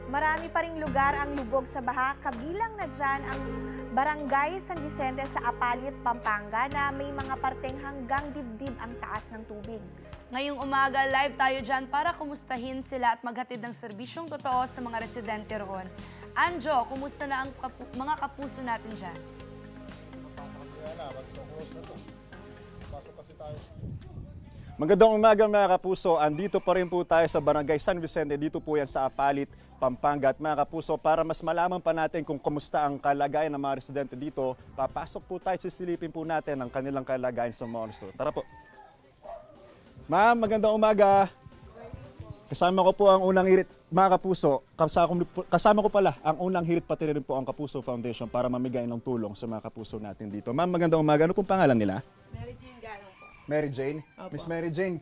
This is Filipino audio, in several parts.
Marami pa ring lugar ang lubog sa baha, kabilang na dyan ang Barangay San Vicente sa Apalit, Pampanga na may mga parteng hanggang dibdib ang taas ng tubig. Ngayong umaga, live tayo dyan para kumustahin sila at maghatid ng serbisyong totoo sa mga residente roon. Anjo, kumusta na ang mga kapuso natin dyan? Magandang umaga mga kapuso, andito pa rin po tayo sa Barangay San Vicente, dito po yan sa Apalit, Pampanga. At mga kapuso, para mas malaman pa natin kung kumusta ang kalagayan ng mga residente dito, papasok po tayo, sisilipin po natin ang kanilang kalagayan sa monster. Tara po. Ma'am, magandang umaga. Kasama ko po ang unang hirit, mga kapuso, kasama ko pala ang unang hirit pati rin po ang Kapuso Foundation para mamigay ng tulong sa mga kapuso natin dito. Ma'am, magandang umaga. Ano pong pangalan nila? Mary Jane Gano po. Mary Jane? Opo. Miss Mary Jane,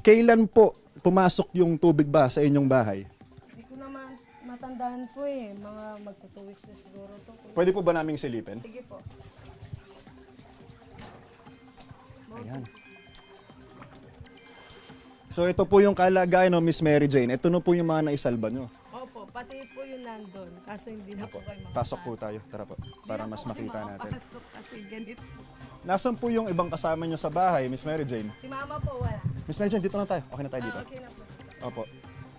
kailan po pumasok yung tubig ba sa inyong bahay? Hindi ko naman matandaan po eh. Mga magto 2 weeks na siguro to. Pwede po ba naming silipin? Sige po. Ayan. So ito po yung kalagayan ng Miss Mary Jane. Ito na po yung mga naisalba nyo. Opo, pati po yung nandun. Kaso hindi na po kayo makapasok. Pasok po tayo. Tara po. Para mas makita natin. Pasok kasi ganito. Nasaan po yung ibang kasama nyo sa bahay, Miss Mary Jane? Si mama po wala. Miss Mary Jane, dito na tayo. Okay na tayo dito. Okay na po. Opo.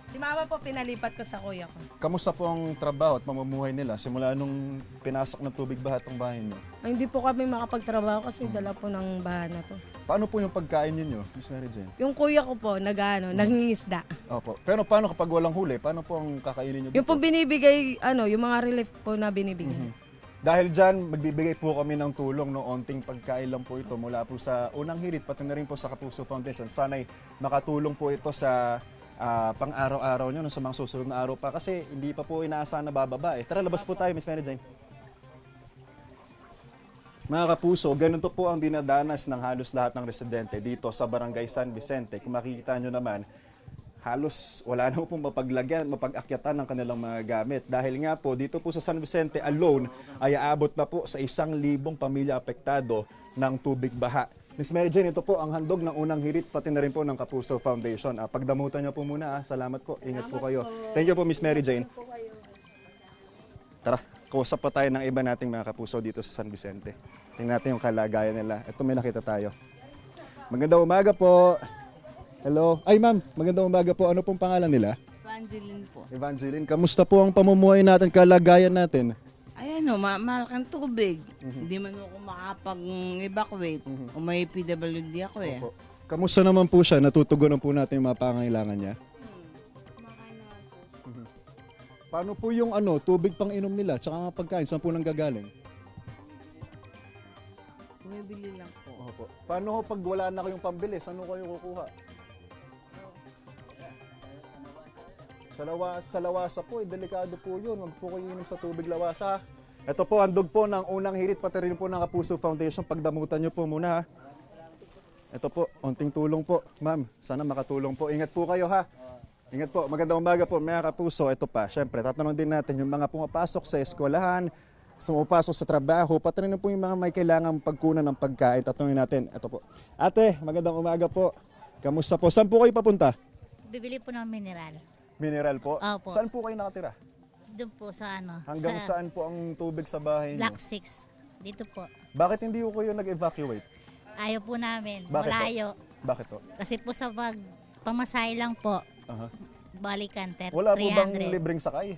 Si mama po pinalipat ko sa kuya ko. Kamusta po ang trabaho at mamumuhay nila simula nung pinasok ng tubig baha itong bahay nyo? Ay, hindi po kami makapagtrabaho kasi dala po ng baha na to. Paano po yung pagkain ninyo, Miss Mary Jane? Yung kuya ko po, nangingisda. Opo. Pero paano kapag walang huli? Paano po ang kakainin nyo dito? Yung po binibigay, yung mga relief po na binibigay. Dahil dyan, magbibigay po kami ng tulong no onting pagkain lang po ito mula po sa unang hirit pati na rin po sa Kapuso Foundation. Sana'y makatulong po ito sa pang-araw-araw nyo no, sa mga susunod na araw pa kasi hindi pa po inaasahan na bababa eh. Tara, labas po tayo, Miss Mary Jane. Mga kapuso, ganito po ang dinadanas ng halos lahat ng residente dito sa Barangay San Vicente. Kung makikita nyo naman, halos wala na pong mapag-akyatan ng kanilang mga gamit. Dahil nga po, dito po sa San Vicente alone ay aabot na po sa 1,000 pamilya apektado ng tubig baha. Miss Mary Jane, ito po ang handog ng unang hirit pati na rin po ng Kapuso Foundation. Pagdamutan niyo po muna. Salamat po. Ingat po kayo. Thank you po, Miss Mary Jane. Tara, kausap pa tayo ng iba nating mga kapuso dito sa San Vicente. Tingnan natin yung kalagayan nila. Ito, may nakita tayo. Magandang umaga po. Hello. Ay ma'am, magandang umaga po. Ano pong pangalan nila? Evangeline po. Evangeline, kamusta po ang pamumuhay natin, kalagayan natin? Ayan o, mahal kang tubig. Hindi man ako makapag-evacuate. O may PWD ako eh. Opo. Kamusta naman po siya? Natutugunan po natin yung mga pangangailangan niya? Kumakain naman po. Paano po yung tubig pang inom nila? Tsaka mga pagkain, saan po nanggagaling? Bumibili lang po. Opo. Paano pag wala na kayong pambili? Saan kayo kukuha? Sa lawasa po, delikado po yun. Huwag po kayo inom sa tubig lawasa. Ito po, handog po ng unang hirit, pati rin po ng Kapuso Foundation. Pagdamutan nyo po muna ha. Ito po, unting tulong po. Ma'am, sana makatulong po. Ingat po kayo ha. Ingat po. Magandang umaga po, mga kapuso. Ito pa, syempre, tatanong din natin yung mga pumapasok sa eskwelahan, pumapasok sa trabaho, pati rin po yung mga may kailangang pagkunan ng pagkain. Tatanungin natin. Ito po. Ate, magandang umaga po. Kamusta po? Saan po kayo papunta? Bibili po ng mineral. Mineral po? Opo. Saan po kayo nakatira? Doon po sa Hanggang sa saan po ang tubig sa bahay niyo? Block 6. Dito po. Bakit hindi ko kayo nag-evacuate? Ayaw po namin. Bakit po? Malayo. Bakit po? Kasi po sa pamasahe lang po. Aha. Balikan, Wala po bang 300. libreng sakay?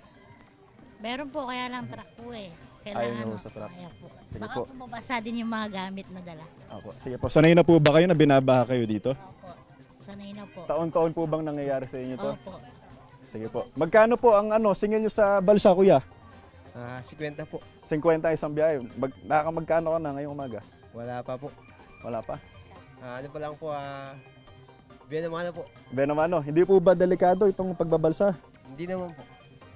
Meron po, kaya lang truck po eh. Ayaw Kailangan niyo sa truck. Ayaw po. Sige Baka po. po mabasa din yung mga gamit na dala. Opo. Sige po. Sanay na po ba kayo na binabaha kayo dito? Opo. Sanay na po. Taon-taon po bang nangyayari sa inyo to? Opo. Sige po. Magkano po ang singil nyo sa balsa, kuya? 50 po. 50 isang biyahe. Nakakamagkano ka na ngayong umaga? Wala pa po. Wala pa? Ano pa lang po, Benamano po. Benamano, hindi po ba delikado itong pagbabalsa? Hindi naman po.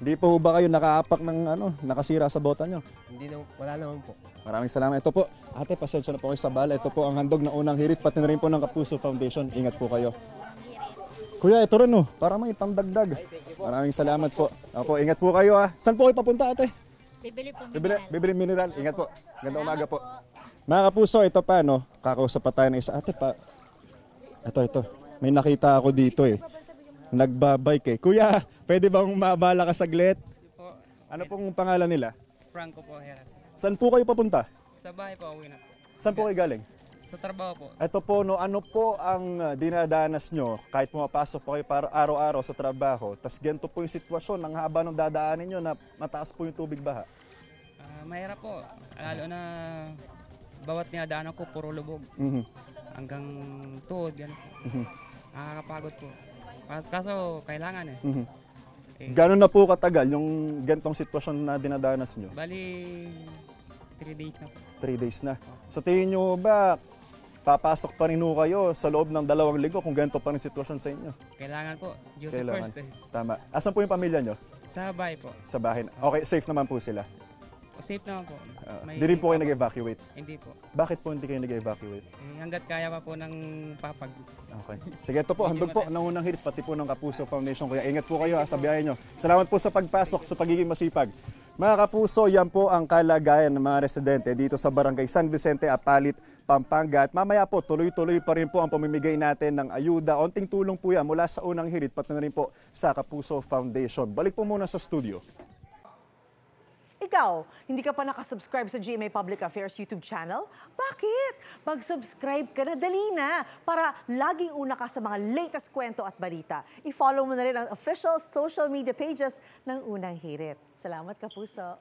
Hindi po ba kayo nakaapak ng nakasira sa bota nyo? Hindi naman, wala naman po. Maraming salamat. Ito po, ate, pasensya na po kayo sa bala. Ito po ang handog na unang hirit, pati na rin po ng Kapuso Foundation. Ingat po kayo. Kuya, ito rin para may pangdagdag. Maraming salamat po. Opo, ingat po kayo ha. Saan po kayo papunta, ate? Bibili po mineral. Bibili mineral. Ingat po. Gandang umaga po. Mga kapuso, ito pa kakausap pa tayo ng isa. Ate pa. Ito. May nakita ako dito eh. Nagbabike eh. Kuya, pwede bang maabala ka saglit? Po, Ano pong pangalan nila? Franco po, Heras. Saan po kayo papunta? Sa bahay po, uwi na po. Saan po kayo galing? Sa trabaho po. Ito po, no, ano po ang dinadanas nyo kahit pumapasok po kayo para araw-araw sa trabaho, tas ganito po yung sitwasyon, ang haba ng dadaanin nyo na mataas po yung tubig baha. Mahirap po. Lalo na bawat dinadaanan ko, puro lubog. Mhm. Hanggang tuhod, gano'n po. Mhm. Nakakapagod po. Kaso, kailangan eh. Mhm. Eh, Gano'n na po katagal yung ganitong sitwasyon na dinadanas nyo? Bali, 3 days na po. 3 days na. Sa tingin nyo ba, papasok pa rin ho kayo sa loob ng 2 linggo kung ganito pa rin sitwasyon sa inyo? Kailangan po. Duty Kailangan. first eh. Tama. Asan po yung pamilya nyo? Sa bahay po. Sa bahay. Okay, safe naman po sila. Safe naman po. Hindi rin po kayo nag-evacuate. Hindi po. Bakit po hindi kayo nag-evacuate? Hanggat kaya pa po ng papag. Okay. Sige, ito po, handog po, nangunang hirit, pati po ng Kapuso Foundation. Kaya ingat po kayo sa biyahe nyo. Salamat po sa pagpasok, sa pagiging masipag. Mga Kapuso, yan po ang kalagayan ng mga residente dito sa Barangay San Vicente, Apalit, Pampanga. At mamaya po, tuloy-tuloy pa rin po ang pamimigay natin ng ayuda. Onting tulong po yan mula sa unang hirit, pati na rin po sa Kapuso Foundation. Balik po muna sa studio. Ikaw, hindi ka pa nakasubscribe sa GMA Public Affairs YouTube channel? Bakit? Mag-subscribe ka na, dali na, para laging una ka sa mga latest kwento at balita. I-follow mo na rin ang official social media pages ng Unang Hirit. Salamat, Kapuso.